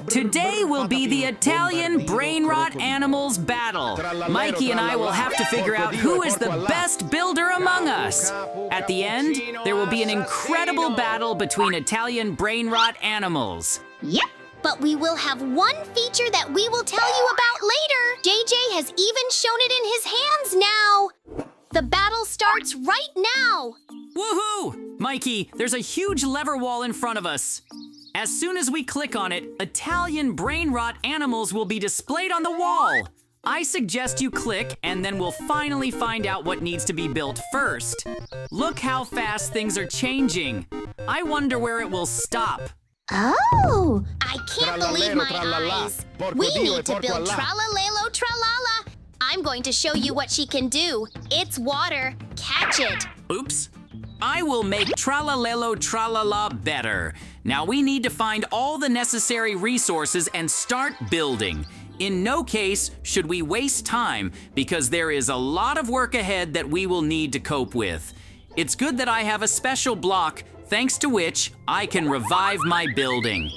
Today will be the Italian Brainrot Animals battle. Mikey and I will have to figure out who is the best builder among us. At the end, there will be an incredible battle between Italian Brainrot Animals. Yep, but we will have one feature that we will tell you about later. JJ has even shown it in his hands now. The battle starts right now. Woohoo! Mikey, there's a huge lever wall in front of us. As soon as we click on it, Italian Brainrot Animals will be displayed on the wall. I suggest you click, and then we'll finally find out what needs to be built first. Look how fast things are changing. I wonder where it will stop. Oh, I can't believe my eyes. We need to build Tralalelo Tralala. I'm going to show you what she can do. It's water. Catch it. Oops. I will make Tralalelo Tralala better. Now we need to find all the necessary resources and start building. In no case should we waste time because there is a lot of work ahead that we will need to cope with. It's good that I have a special block thanks to which I can revive my building.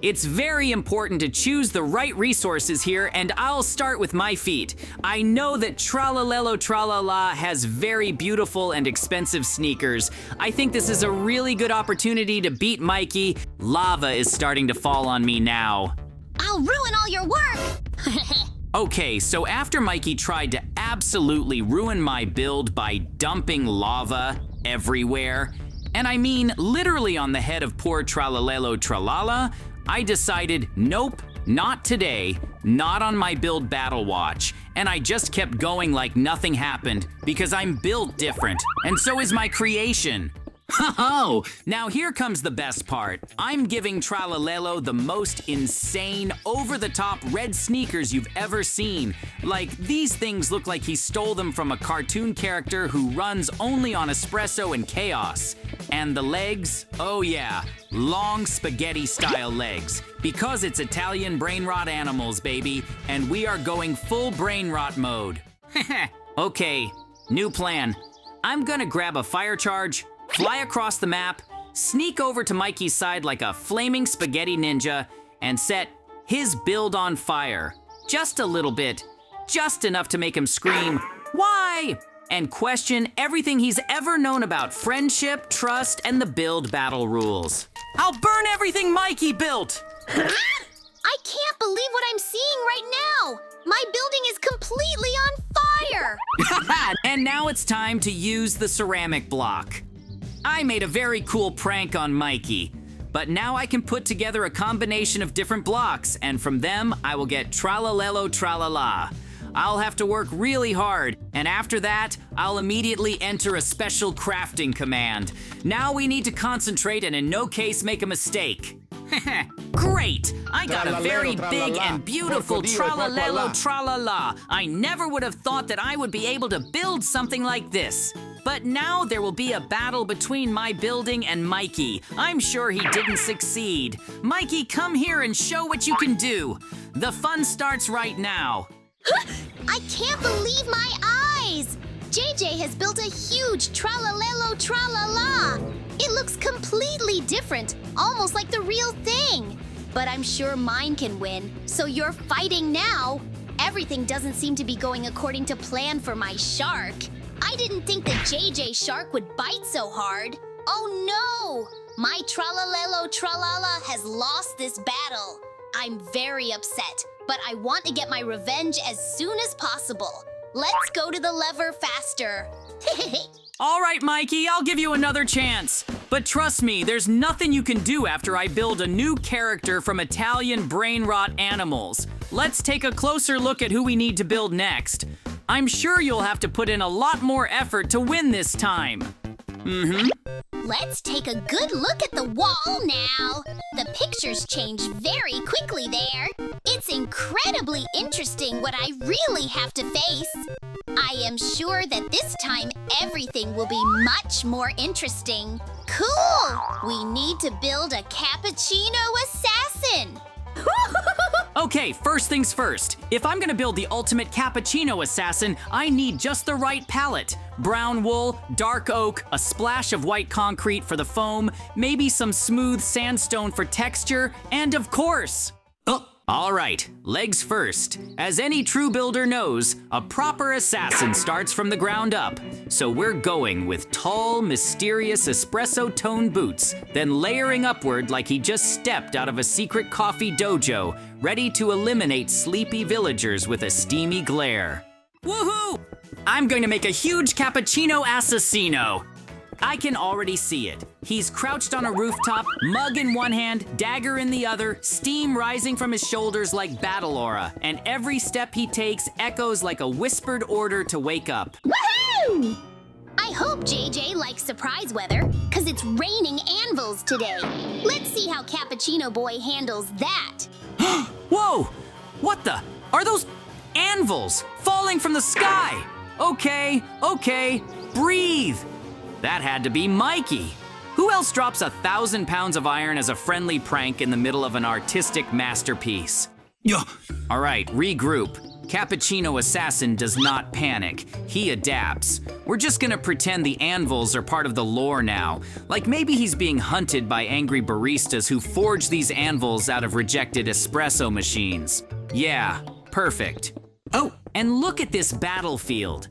It's very important to choose the right resources here, and I'll start with my feet. I know that Tralalelo Tralala has very beautiful and expensive sneakers. I think this is a really good opportunity to beat Mikey. Lava is starting to fall on me now. I'll ruin all your work. Okay, so after Mikey tried to absolutely ruin my build by dumping lava everywhere, and I mean literally on the head of poor Tralalelo Tralala, I decided, nope, not today, not on my build battle watch. And I just kept going like nothing happened because I'm built different, and so is my creation. Ho-ho! Now here comes the best part. I'm giving Tralalelo the most insane, over-the-top red sneakers you've ever seen. Like, these things look like he stole them from a cartoon character who runs only on espresso and chaos. And the legs? Oh yeah, long spaghetti-style legs. Because it's Italian Brainrot Animals, baby, and we are going full Brainrot mode. Okay, new plan. I'm gonna grab a fire charge, fly across the map, sneak over to Mikey's side like a flaming spaghetti ninja, and set his build on fire. Just a little bit, just enough to make him scream, "Why?" and question everything he's ever known about friendship, trust, and the build battle rules. I'll burn everything Mikey built! I can't believe what I'm seeing right now. My building is completely on fire. And now it's time to use the ceramic block. I made a very cool prank on Mikey, but now I can put together a combination of different blocks, and from them, I will get Tralalelo Tralala. I'll have to work really hard, and after that, I'll immediately enter a special crafting command. Now we need to concentrate and in no case make a mistake. Great! I got a very big and beautiful Tralalelo Tralala. I never would have thought that I would be able to build something like this. But now there will be a battle between my building and Mikey. I'm sure he didn't succeed. Mikey, come here and show what you can do. The fun starts right now. I can't believe my eyes. JJ has built a huge Tralalelo Tralala. It looks completely different, almost like the real thing. But I'm sure mine can win, so you're fighting now. Everything doesn't seem to be going according to plan for my shark. I didn't think the JJ shark would bite so hard. Oh no! My Tralalelo Tralala has lost this battle. I'm very upset, but I want to get my revenge as soon as possible. Let's go to the lever faster. All right, Mikey, I'll give you another chance. But trust me, there's nothing you can do after I build a new character from Italian Brainrot Animals. Let's take a closer look at who we need to build next. I'm sure you'll have to put in a lot more effort to win this time. Let's take a good look at the wall now. The pictures change very quickly there. It's incredibly interesting what I really have to face. I am sure that this time everything will be much more interesting. Cool! We need to build a Cappuccino assassin. Okay, first things first. If I'm gonna build the ultimate cappuccino assassin, I need just the right palette. Brown wool, dark oak, a splash of white concrete for the foam, maybe some smooth sandstone for texture, and of course... All right, legs first. As any true builder knows, a proper assassin starts from the ground up. So we're going with tall, mysterious espresso tone boots, then layering upward like he just stepped out of a secret coffee dojo, ready to eliminate sleepy villagers with a steamy glare. Woohoo! I'm going to make a huge cappuccino assassino. I can already see it. He's crouched on a rooftop, mug in one hand, dagger in the other, steam rising from his shoulders like battle aura, and every step he takes echoes like a whispered order to wake up. Woohoo! I hope JJ likes surprise weather, cause it's raining anvils today. Let's see how Cappuccino Boy handles that. Whoa! What the? Are those anvils falling from the sky? Okay, breathe. That had to be Mikey. Who else drops 1,000 pounds of iron as a friendly prank in the middle of an artistic masterpiece? Yeah. All right, regroup. Cappuccino Assassin does not panic. He adapts. We're just gonna pretend the anvils are part of the lore now. Like maybe he's being hunted by angry baristas who forged these anvils out of rejected espresso machines. Yeah, perfect. Oh, and look at this battlefield.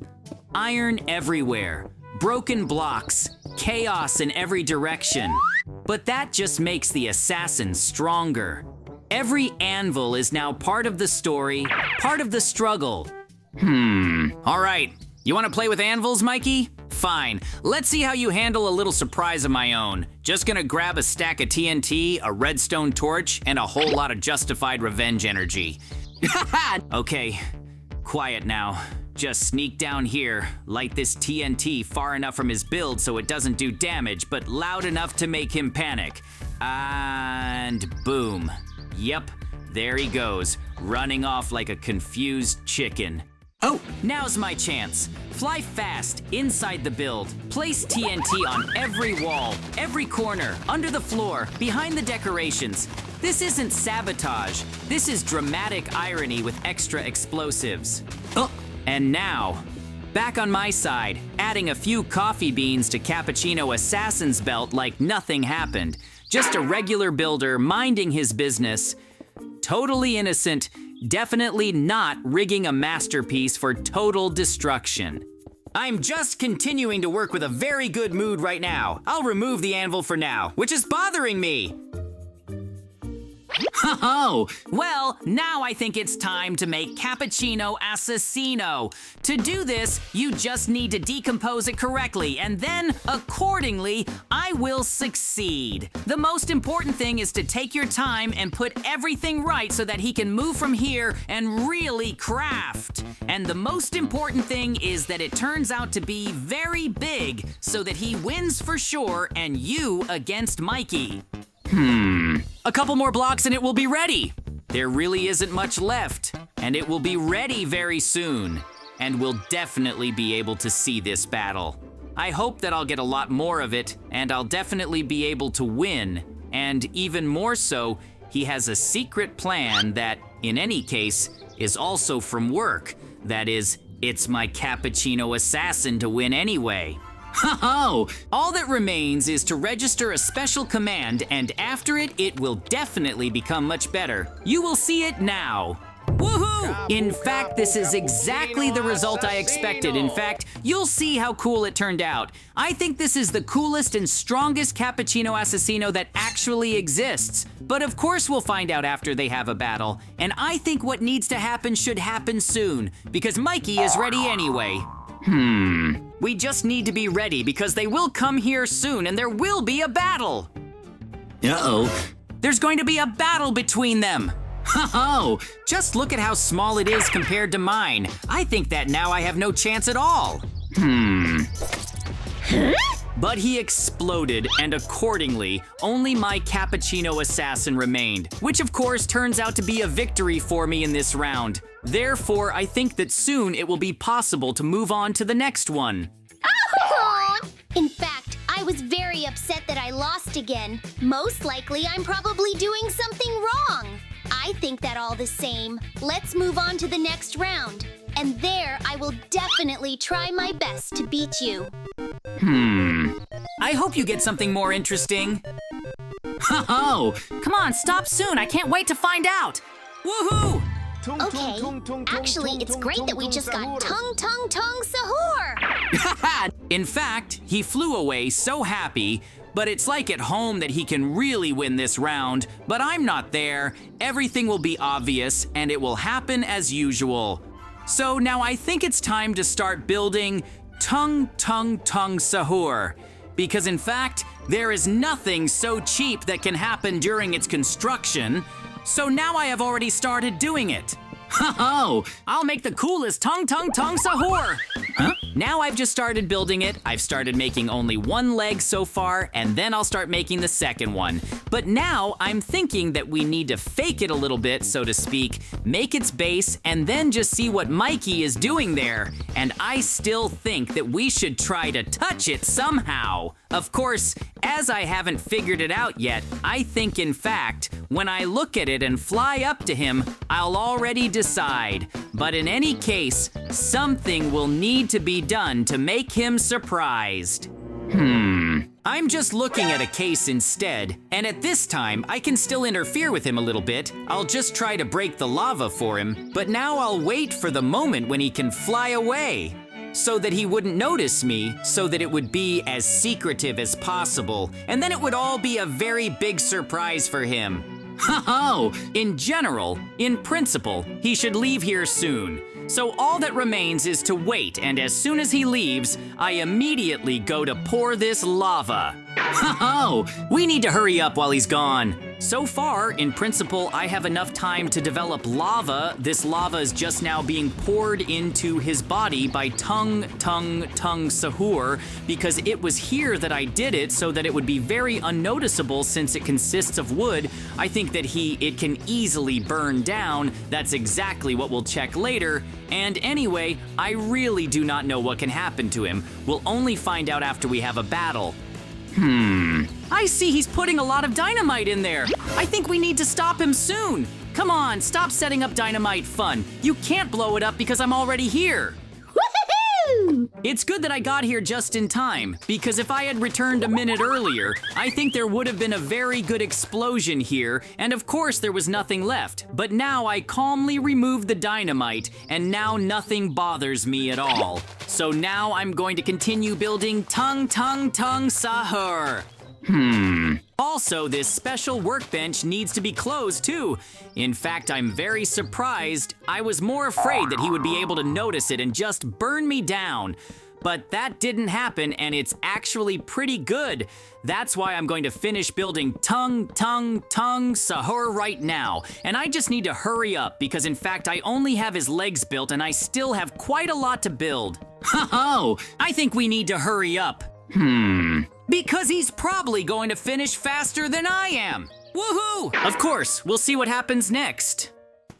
Iron everywhere. Broken blocks, chaos in every direction. But that just makes the assassin stronger. Every anvil is now part of the story, part of the struggle. All right, you wanna play with anvils, Mikey? Fine, let's see how you handle a little surprise of my own. Just gonna grab a stack of TNT, a redstone torch, and a whole lot of justified revenge energy. Okay, quiet now. Just sneak down here, light this TNT far enough from his build so it doesn't do damage, but loud enough to make him panic. And boom. Yep, there he goes, running off like a confused chicken. Oh, now's my chance. Fly fast, inside the build. Place TNT on every wall, every corner, under the floor, behind the decorations. This isn't sabotage. This is dramatic irony with extra explosives. Oh. And now, back on my side, adding a few coffee beans to Cappuccino Assassin's belt like nothing happened. Just a regular builder minding his business. Totally innocent, definitely not rigging a masterpiece for total destruction. I'm just continuing to work with a very good mood right now. I'll remove the anvil for now, which is bothering me. Oh, well, now I think it's time to make Cappuccino Assassino. To do this, you just need to decompose it correctly, and then, accordingly, I will succeed. The most important thing is to take your time and put everything right so that he can move from here and really craft. And the most important thing is that it turns out to be very big so that he wins for sure and you against Mikey. A couple more blocks and it will be ready. There really isn't much left, and it will be ready very soon. And we'll definitely be able to see this battle. I hope that I'll get a lot more of it, and I'll definitely be able to win. And even more so, he has a secret plan that, in any case, is also from work. That is, it's my Cappuccino Assassin to win anyway. Ho-ho! All that remains is to register a special command, and after it, it will definitely become much better. You will see it now. Woohoo! In fact, this is exactly the result I expected. In fact, you'll see how cool it turned out. I think this is the coolest and strongest Cappuccino Assassino that actually exists. But of course we'll find out after they have a battle. And I think what needs to happen should happen soon, because Mikey is ready anyway. We just need to be ready because they will come here soon and there will be a battle. Uh-oh. There's going to be a battle between them. Ho-ho! Just look at how small it is compared to mine. I think that now I have no chance at all. But he exploded, and accordingly, only my Cappuccino Assassin remained, which of course turns out to be a victory for me in this round. Therefore, I think that soon it will be possible to move on to the next one. Oh! In fact, I was very upset that I lost again. Most likely, I'm probably doing something wrong. I think that all the same. Let's move on to the next round. And there, I will definitely try my best to beat you. I hope you get something more interesting. Ho-ho! Come on, stop soon. I can't wait to find out. Woohoo! Okay, actually, it's great that we just got tongue sahur. In fact, he flew away so happy, but it's like at home that he can really win this round, but I'm not there. Everything will be obvious, and it will happen as usual. So now I think it's time to start building tongue sahur. Because in fact, there is nothing so cheap that can happen during its construction. So now I have already started doing it. Ho-ho! I'll make the coolest tongue sahur. Huh? Now I've just started building it. I've started making only one leg so far, and then I'll start making the second one. But now I'm thinking that we need to fake it a little bit, so to speak, make its base, and then just see what Mikey is doing there. And I still think that we should try to touch it somehow. Of course, as I haven't figured it out yet, I think in fact, when I look at it and fly up to him, I'll already decide. But in any case, something will need to be done to make him surprised. I'm just looking at a case instead, and at this time, I can still interfere with him a little bit. I'll just try to break the lava for him, but now I'll wait for the moment when he can fly away, so that he wouldn't notice me, so that it would be as secretive as possible, and then it would all be a very big surprise for him. Ho-ho! In general, in principle, he should leave here soon. So all that remains is to wait, and as soon as he leaves, I immediately go to pour this lava. Ho-ho! We need to hurry up while he's gone. So far, in principle, I have enough time to develop lava. This lava is just now being poured into his body by tongue sahur, because it was here that I did it so that it would be very unnoticeable since it consists of wood. I think that it can easily burn down. That's exactly what we'll check later. And anyway, I really do not know what can happen to him. We'll only find out after we have a battle. I see he's putting a lot of dynamite in there. I think we need to stop him soon. Come on, stop setting up dynamite fun. You can't blow it up because I'm already here. Woohoo! It's good that I got here just in time, because if I had returned a minute earlier, I think there would have been a very good explosion here, and of course there was nothing left. But now I calmly removed the dynamite, and now nothing bothers me at all. So now I'm going to continue building tongue sahur. Also, this special workbench needs to be closed too. In fact, I'm very surprised. I was more afraid that he would be able to notice it and just burn me down. But that didn't happen, and it's actually pretty good. That's why I'm going to finish building tongue sahur right now. And I just need to hurry up because in fact I only have his legs built and I still have quite a lot to build. Ho-ho! I think we need to hurry up. Because he's probably going to finish faster than I am. Woohoo! Of course, we'll see what happens next.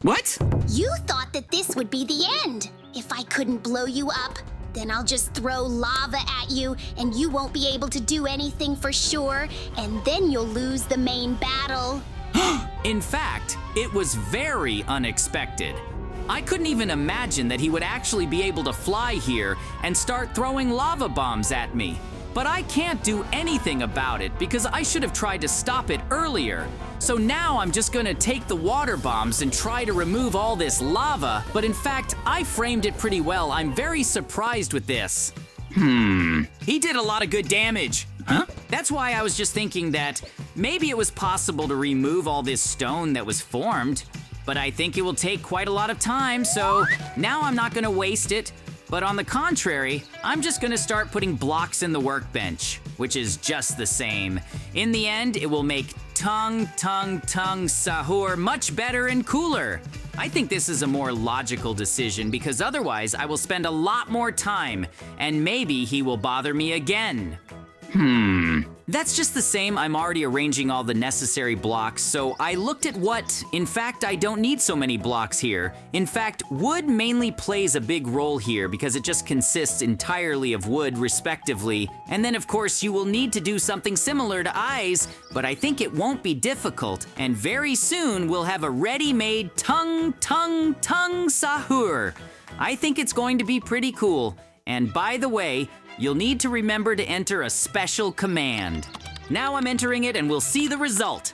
What? You thought that this would be the end. If I couldn't blow you up, then I'll just throw lava at you and you won't be able to do anything for sure, and then you'll lose the main battle. In fact, it was very unexpected. I couldn't even imagine that he would actually be able to fly here and start throwing lava bombs at me. But I can't do anything about it because I should have tried to stop it earlier. So now I'm just gonna take the water bombs and try to remove all this lava, but in fact, I framed it pretty well. I'm very surprised with this. He did a lot of good damage. Huh? That's why I was just thinking that maybe it was possible to remove all this stone that was formed, but I think it will take quite a lot of time, so now I'm not gonna waste it. But on the contrary, I'm just gonna start putting blocks in the workbench, which is just the same. In the end, it will make tongue sahur much better and cooler. I think this is a more logical decision because otherwise I will spend a lot more time and maybe he will bother me again. That's just the same. I'm already arranging all the necessary blocks, so I looked at what. In fact, I don't need so many blocks here. In fact, wood mainly plays a big role here because it just consists entirely of wood, respectively. And then, of course, you will need to do something similar to eyes, but I think it won't be difficult. And very soon, we'll have a ready-made tongue sahur. I think it's going to be pretty cool. And by the way, you'll need to remember to enter a special command. Now I'm entering it and we'll see the result.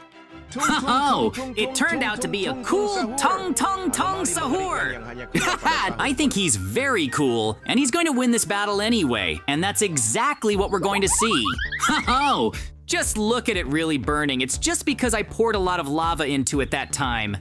Oh, It turned out to be a cool tongue sahur. I think he's very cool, and he's going to win this battle anyway, and that's exactly what we're going to see. oh, Just look at it really burning. It's just because I poured a lot of lava into it that time.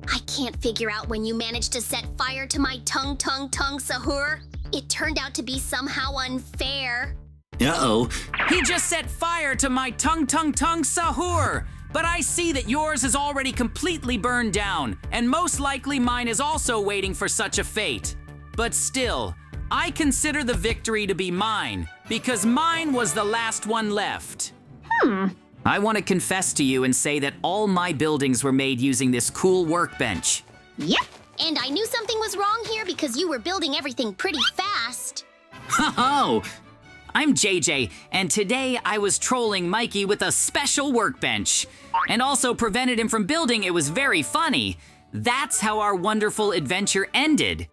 I can't figure out when you managed to set fire to my tongue sahur. It turned out to be somehow unfair. uh-oh. He just set fire to my tongue sahur. But I see that yours is already completely burned down, and most likely mine is also waiting for such a fate. But still, I consider the victory to be mine, because mine was the last one left. I want to confess to you and say that all my buildings were made using this cool workbench. Yep. And I knew something was wrong here because you were building everything pretty fast. Oh, I'm JJ, and today I was trolling Mikey with a special workbench, and also prevented him from building. It was very funny. That's how our wonderful adventure ended.